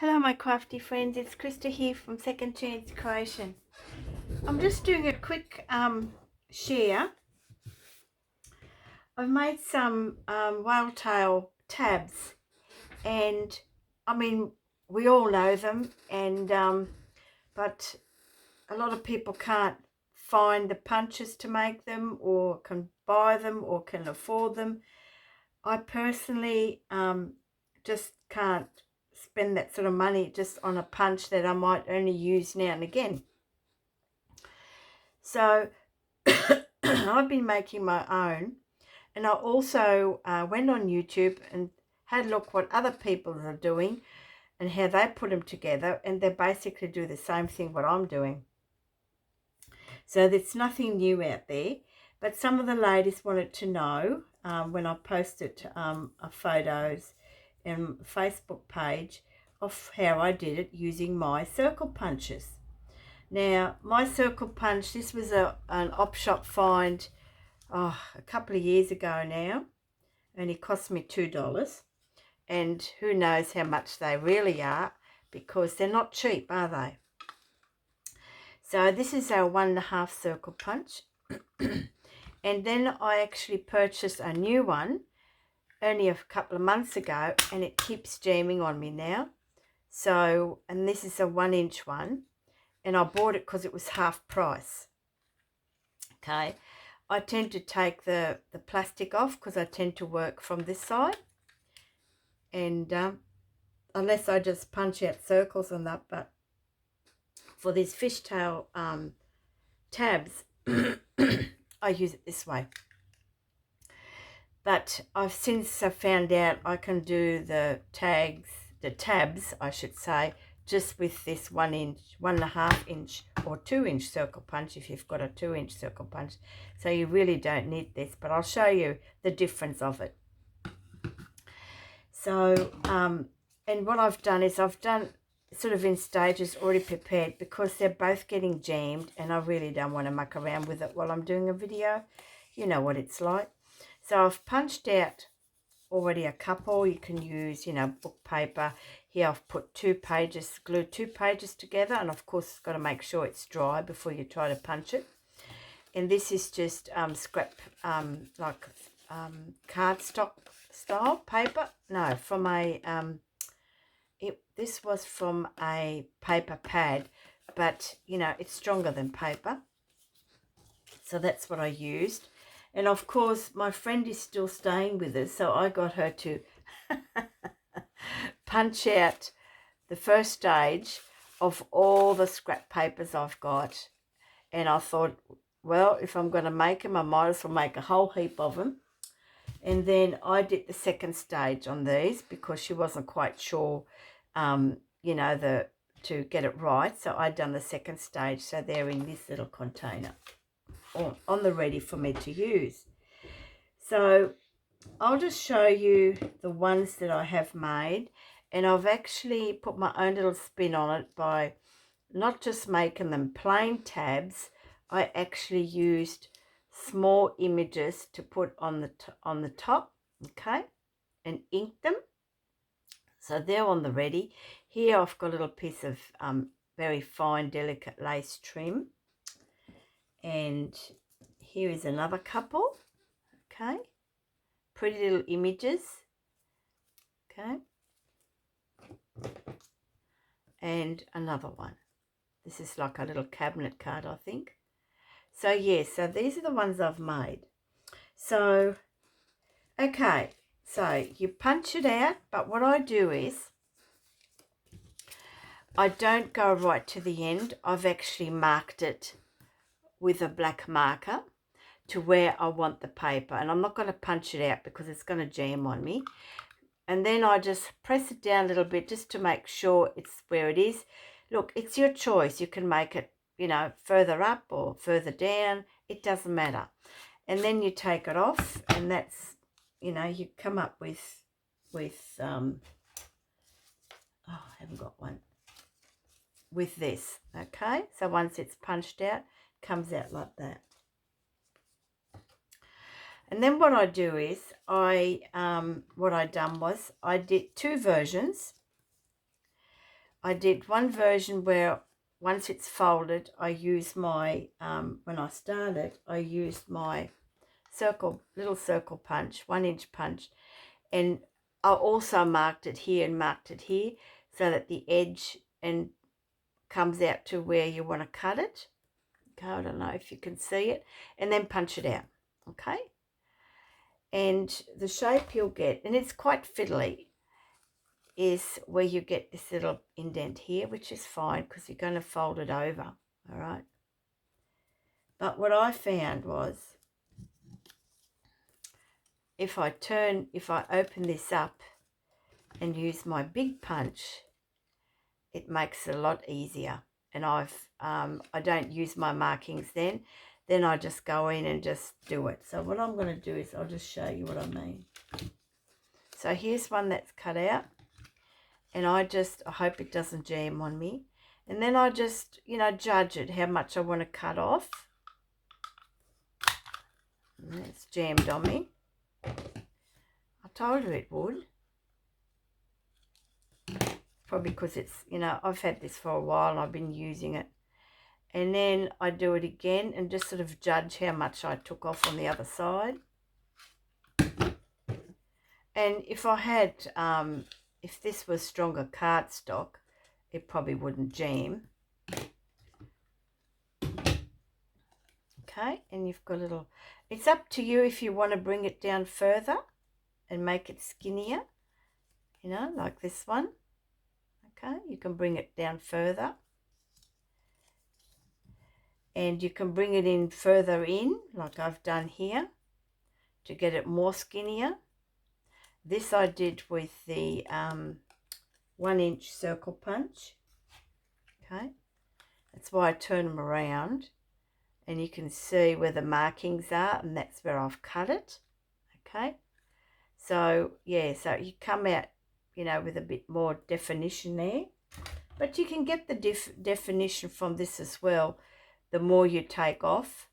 Hello my crafty friends, it's Krista here from Second Chance Creation. I'm just doing a quick share. I've made some Whaletail tabs, and I mean we all know them, and but a lot of people can't find the punches to make them, or can buy them, or can afford them. I personally just can't spend that sort of money just on a punch that I might only use now and again. So I've been making my own, and I also went on YouTube and had a look what other people are doing and how they put them together, and they basically do the same thing what I'm doing. So there's nothing new out there, but some of the ladies wanted to know when I posted photos in Facebook page of how I did it using my circle punches. Now, my circle punch, this was an op shop find a couple of years ago now, and it cost me $2, and who knows how much they really are, because they're not cheap, are they? So this is our 1.5 circle punch. And then I actually purchased a new one only a couple of months ago, and it keeps jamming on me now. So, and this is a 1-inch one, and I bought it because it was half price. Okay, I tend to take the plastic off because I tend to work from this side, and unless I just punch out circles on that. But for these fishtail tabs I use it this way. But I've since found out I can do the tabs I should say, just with this 1-inch, 1.5 inch or 2-inch circle punch if you've got a 2-inch circle punch. So you really don't need this, but I'll show you the difference of it. So and what I've done is I've done sort of in stages, already prepared, because they're both getting jammed and I really don't want to muck around with it while I'm doing a video. You know what it's like. So I've punched out already a couple. You can use, book paper. Here I've put 2 pages, glued 2 pages together, and of course got to make sure it's dry before you try to punch it. And this is just scrap, like cardstock style paper. No, from a this was from a paper pad, but it's stronger than paper, so that's what I used. And of course my friend is still staying with us, so I got her to punch out the first stage of all the scrap papers I've got. And I thought, well, if I'm going to make them, I might as well make a whole heap of them. And then I did the second stage on these because she wasn't quite sure, to get it right. So I done the second stage. So they're in this little container on the ready for me to use. So I'll just show you the ones that I have made. And I've actually put my own little spin on it by not just making them plain tabs. I actually used small images to put on the top, okay, and ink them. So they're on the ready. Here I've got a little piece of very fine, delicate lace trim. And here is another couple, okay, pretty little images, okay, and another one. This is like a little cabinet card, I think. So yes, so these are the ones I've made. So, okay, so you punch it out, but what I do is I don't go right to the end. I've actually marked it with a black marker to where I want the paper, and I'm not going to punch it out because it's going to jam on me. And then I just press it down a little bit just to make sure it's where it is. Look, it's your choice. You can make it, further up or further down. It doesn't matter. And then you take it off, and that's, you come up with oh, I haven't got one. With this, okay? So once it's punched out, it comes out like that. And then what I do is what I done was I did 2 versions. I did one version where once it's folded, I use my, when I started, I used my little circle punch, 1-inch punch, and I also marked it here and marked it here so that the edge and comes out to where you want to cut it. Okay, I don't know if you can see it, and then punch it out. Okay, and the shape you'll get, and it's quite fiddly, is where you get this little indent here, which is fine because you're going to fold it over. All right, but what I found was if I open this up and use my big punch, it makes it a lot easier. And I don't use my markings then I just go in and just do it. So what I'm going to do is I'll just show you what I mean. So here's one that's cut out, and I hope it doesn't jam on me, and then I just, you know, judge it how much I want to cut off. And it's jammed on me. I told you it would. Probably because it's, you know, I've had this for a while and I've been using it. And then I do it again and just sort of judge how much I took off on the other side. And if I had, if this was stronger cardstock, it probably wouldn't jam. Okay, and you've got a little, it's up to you if you want to bring it down further and make it skinnier, you know, like this one. Okay, you can bring it down further. And you can bring it in further in, like I've done here, to get it more skinnier. This I did with the 1-inch circle punch. Okay, that's why I turn them around, and you can see where the markings are, and that's where I've cut it. Okay, so yeah, so you come out, you know, with a bit more definition there, but you can get the definition from this as well. The more you take off,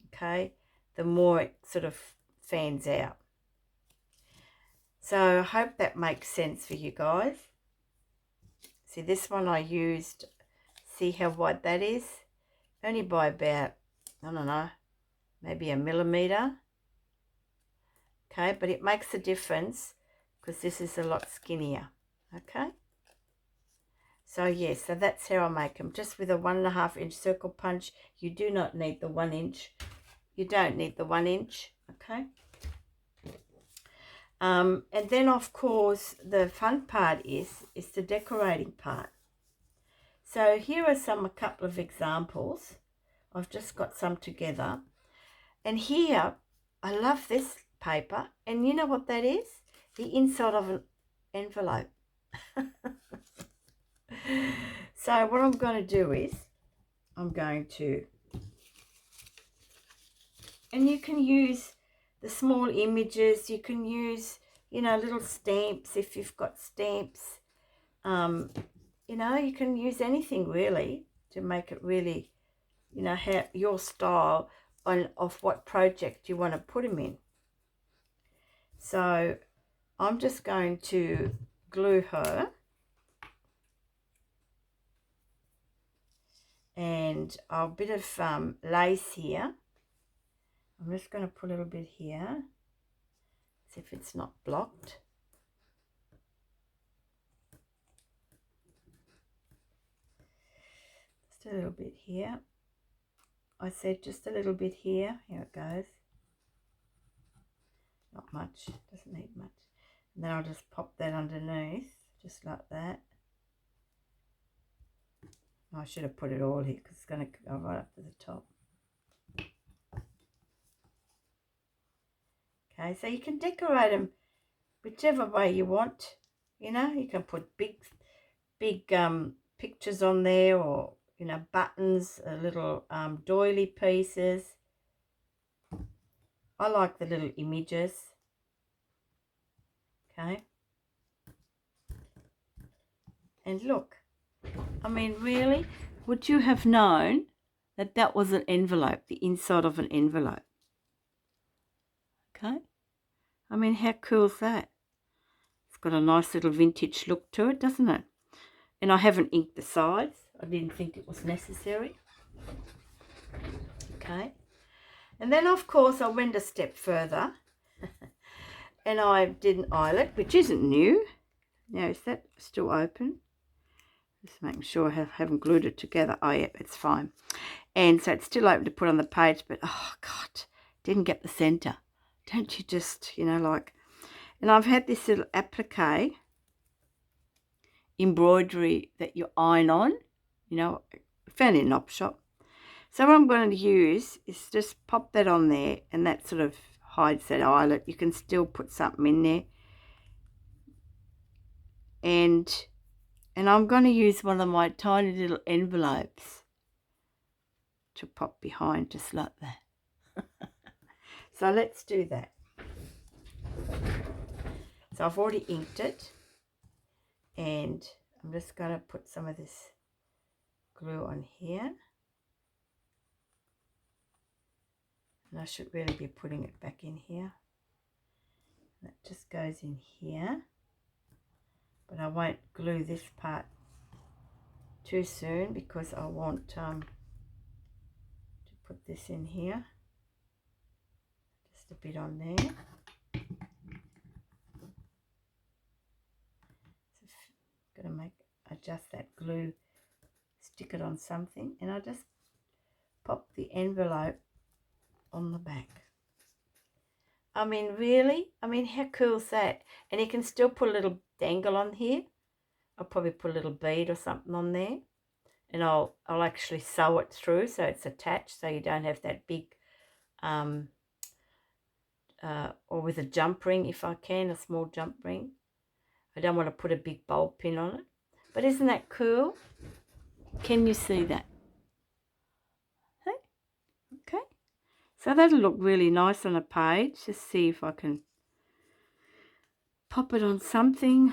okay, the more it sort of fans out. So I hope that makes sense for you guys. See, this one I used, see how wide that is? Only by about, I don't know, maybe 1 millimeter. Okay, but it makes a difference because this is a lot skinnier. Okay, so yes, so that's how I make them, just with a 1.5-inch circle punch. You do not need the 1 inch. You don't need the 1 inch. Okay. And then of course the fun part is the decorating part. So here are a couple of examples. I've just got some together, and here I love this paper, and you know what that is? The inside of an envelope. So what I'm going to do is I'm going to, and you can use the small images, you can use, you know, little stamps if you've got stamps. You know, you can use anything really to make it really, you know, have your style of what project you want to put them in. So I'm just going to glue her, and a bit of lace here. I'm just going to put a little bit here, see if it's not blocked. Just a little bit here. I said just a little bit here. Here it goes. Not much, doesn't need much. And then I'll just pop that underneath, just like that. I should have put it all here because it's going to go right up to the top. Okay, so you can decorate them whichever way you want. You know, you can put big pictures on there, or, you know, buttons, little doily pieces. I like the little images. Okay. And look, I mean, really, would you have known that that was an envelope, the inside of an envelope? Okay. I mean, how cool is that? It's got a nice little vintage look to it, doesn't it? And I haven't inked the sides. I didn't think it was necessary. Okay. And then, of course, I went a step further. And I did an eyelet, which isn't new. Now, is that still open? Just making sure I haven't glued it together. Oh, yeah, it's fine. And so it's still open to put on the page, but, oh, God, didn't get the centre. Don't you just, you know, like... And I've had this little applique embroidery that you iron on, you know, found it in an op shop. So what I'm going to use is just pop that on there, and that sort of hides that eyelet. You can still put something in there. And I'm going to use one of my tiny little envelopes to pop behind, just like that. So let's do that. So I've already inked it, and I'm just going to put some of this glue on here. And I should really be putting it back in here. That just goes in here. But I won't glue this part too soon because I want to put this in here. Just a bit on there. So I'm going to adjust that glue, stick it on something, and I just pop the envelope on the back. I mean, really? I mean, how cool is that? And you can still put a little dangle on here. I'll probably put a little bead or something on there. And I'll actually sew it through so it's attached, so you don't have that big, or with a jump ring if I can, a small jump ring. I don't want to put a big bulb pin on it. But isn't that cool? Can you see that? Hey? Okay. So that'll look really nice on a page. Just see if I can pop it on something.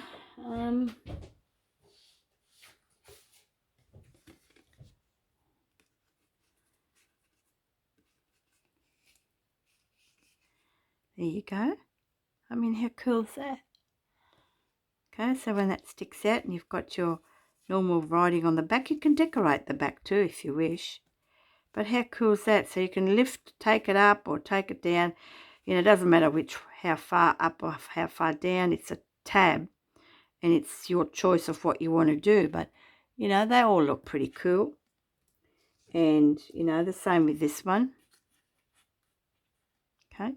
There you go. I mean, how cool is that? Okay, so when that sticks out and you've got your normal writing on the back, you can decorate the back too if you wish. But how cool is that? So you can take it up or take it down. You know, it doesn't matter how far up or how far down. It's a tab, and it's your choice of what you want to do. But, you know, they all look pretty cool. And, you know, the same with this one. Okay,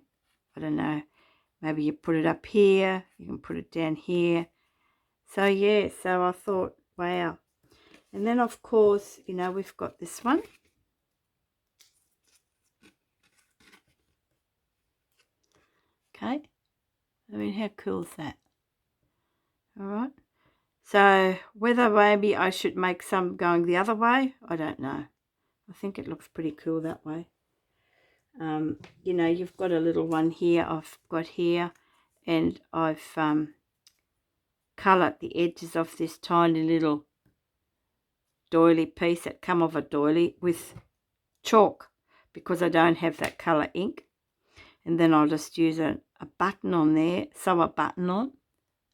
I don't know. Maybe you put it up here. You can put it down here. So, yeah, so I thought, wow. And then, of course, you know, we've got this one. Okay. I mean, how cool is that? All right. So whether maybe I should make some going the other way, I don't know. I think it looks pretty cool that way. You know, you've got a little one here. I've got here, and I've coloured the edges of this tiny little doily piece that come off a doily with chalk because I don't have that colour ink. And then I'll just use a button on there, sew a button on.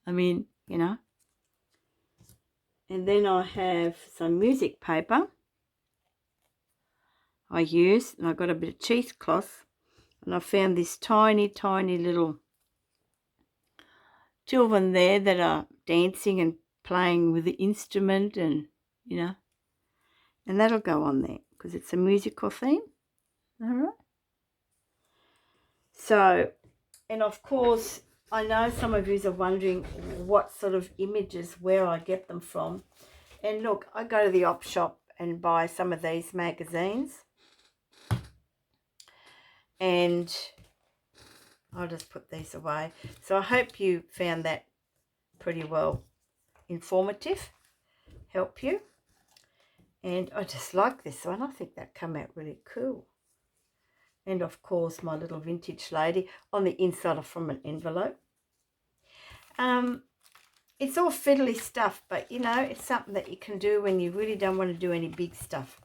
I mean, you know. And then I have some music paper I use, and I've got a bit of cheesecloth, and I found this tiny, tiny little children there that are dancing and playing with the instrument, and, you know, and that'll go on there because it's a musical theme. All right. So, and of course, I know some of you are wondering what sort of images, where I get them from. And look, I go to the op shop and buy some of these magazines. And I'll just put these away. So I hope you found that pretty well informative, help you. And I just like this one. I think that came out really cool. And of course, my little vintage lady on the inside from an envelope. It's all fiddly stuff, but you know, it's something that you can do when you really don't want to do any big stuff.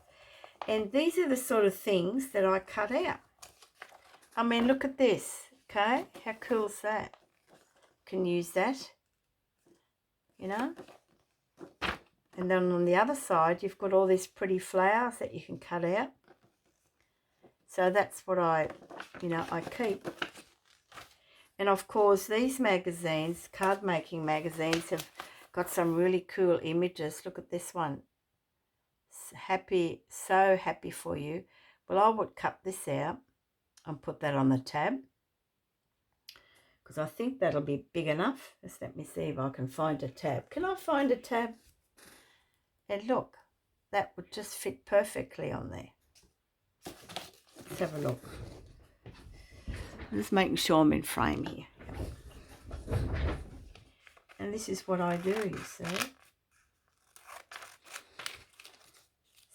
And these are the sort of things that I cut out. I mean, look at this, okay? How cool is that? Can use that, you know? And then on the other side, you've got all these pretty flowers that you can cut out. So that's what I keep. And of course, these magazines, card making magazines, have got some really cool images. Look at this one. Happy, so happy for you. Well, I would cut this out and put that on the tab, because I think that'll be big enough. Just let me see if I can find a tab. Can I find a tab? And look, that would just fit perfectly on there. Let's have a look. I'm just making sure I'm in frame here. And this is what I do, you see.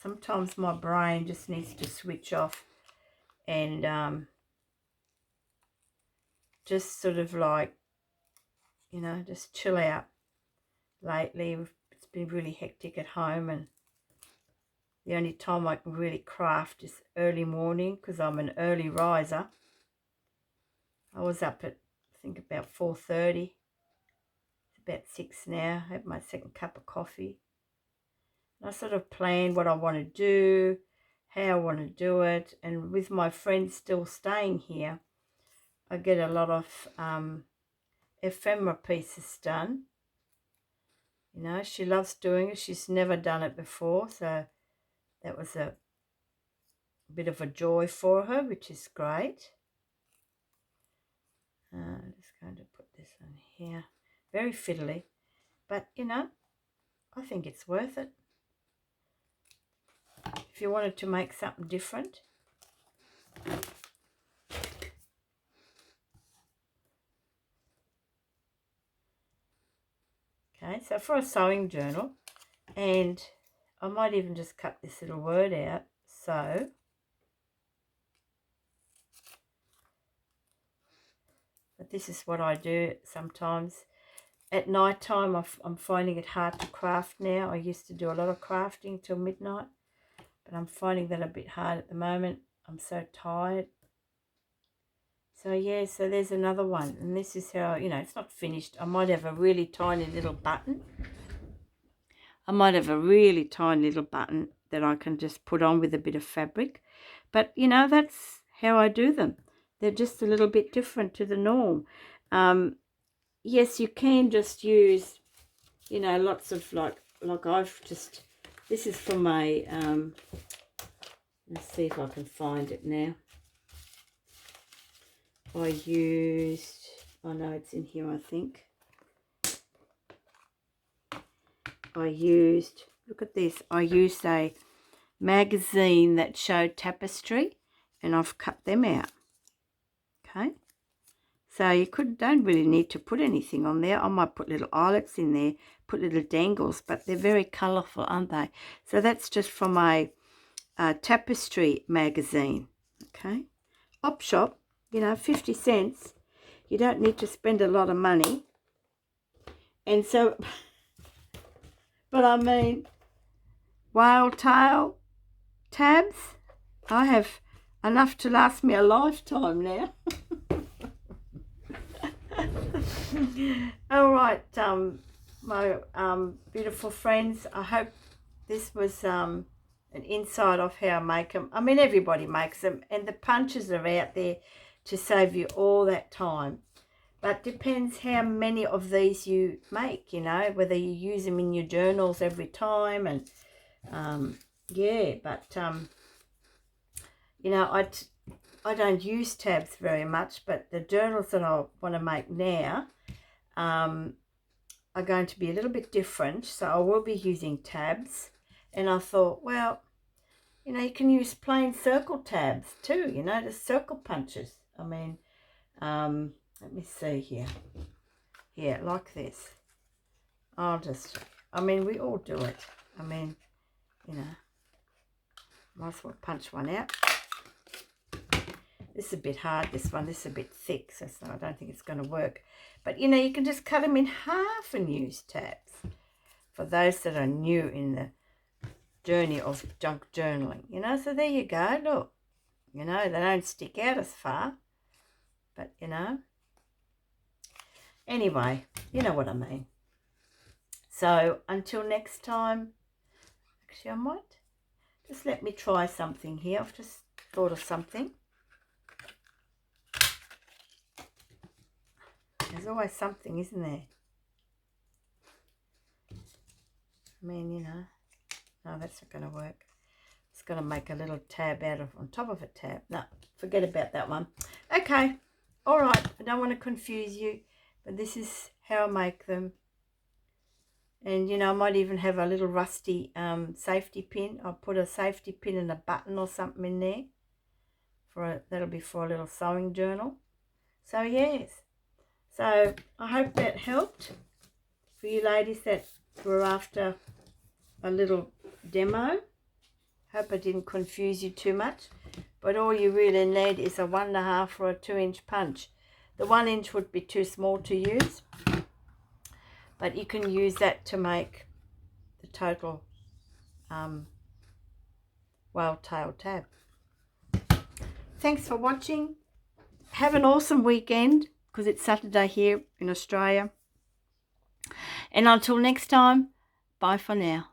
Sometimes my brain just needs to switch off and just sort of like, just chill out. Lately, it's been really hectic at home, and the only time I can really craft is early morning, because I'm an early riser. I was up at, I think, about 4:30. It's about 6 now. I had my second cup of coffee. And I sort of plan what I want to do, how I want to do it. And with my friends still staying here, I get a lot of ephemera pieces done. She loves doing it. She's never done it before, so that was a bit of a joy for her, which is great. I'm just going to put this on here. Very fiddly, but I think it's worth it. If you wanted to make something different. Okay, so for a sewing journal, and I might even just cut this little word out. So, but this is what I do sometimes. At night time, I'm finding it hard to craft now. I used to do a lot of crafting till midnight, but I'm finding that a bit hard at the moment. I'm so tired. So yeah, so there's another one, and this is how, it's not finished. I might have a really tiny little button. That I can just put on with a bit of fabric. But, that's how I do them. They're just a little bit different to the norm. Yes, you can just use, lots of like I've just, this is from my, let's see if I can find it now. I used, oh no, it's in here, I think. Look at this, I used a magazine that showed tapestry, and I've cut them out. Okay, so you don't really need to put anything on there. I might put little eyelets in there, put little dangles, but they're very colourful, aren't they? So that's just from my tapestry magazine. Okay, op shop, 50 cents. You don't need to spend a lot of money. And so, but I mean, Whaletail Tabs, I have enough to last me a lifetime now. All right, my beautiful friends, I hope this was an insight of how I make them. I mean, everybody makes them, and the punches are out there to save you all that time. But depends how many of these you make, whether you use them in your journals every time. And yeah, but I don't use tabs very much, but the journals that I want to make now are going to be a little bit different, so I will be using tabs. And I thought, well, you can use plain circle tabs too, just circle punches. I mean, let me see here. Yeah, like this. I mean, we all do it. I mean, might as well punch one out. This is a bit hard, this one. This is a bit thick, so I don't think it's going to work. But, you can just cut them in half and use tabs. For those that are new in the journey of junk journaling, So there you go, look. They don't stick out as far. But, Anyway, you know what I mean. So until next time, actually I might just let me try something here. I've just thought of something. There's always something, isn't there? I mean, you know, no, that's not going to work. It's going to make a little tab out of, on top of a tab. No, forget about that one. Okay, all right. I don't want to confuse you, but this is how I make them. And, you know, I might even have a little rusty safety pin. I'll put a safety pin and a button or something in there. That'll be for a little sewing journal. So, yes. So, I hope that helped for you ladies that were after a little demo. Hope I didn't confuse you too much. But all you really need is a 1.5 or a 2-inch punch. The 1 inch would be too small to use, but you can use that to make the total whaletail tab. Thanks for watching. Have an awesome weekend, because it's Saturday here in Australia. And until next time, bye for now.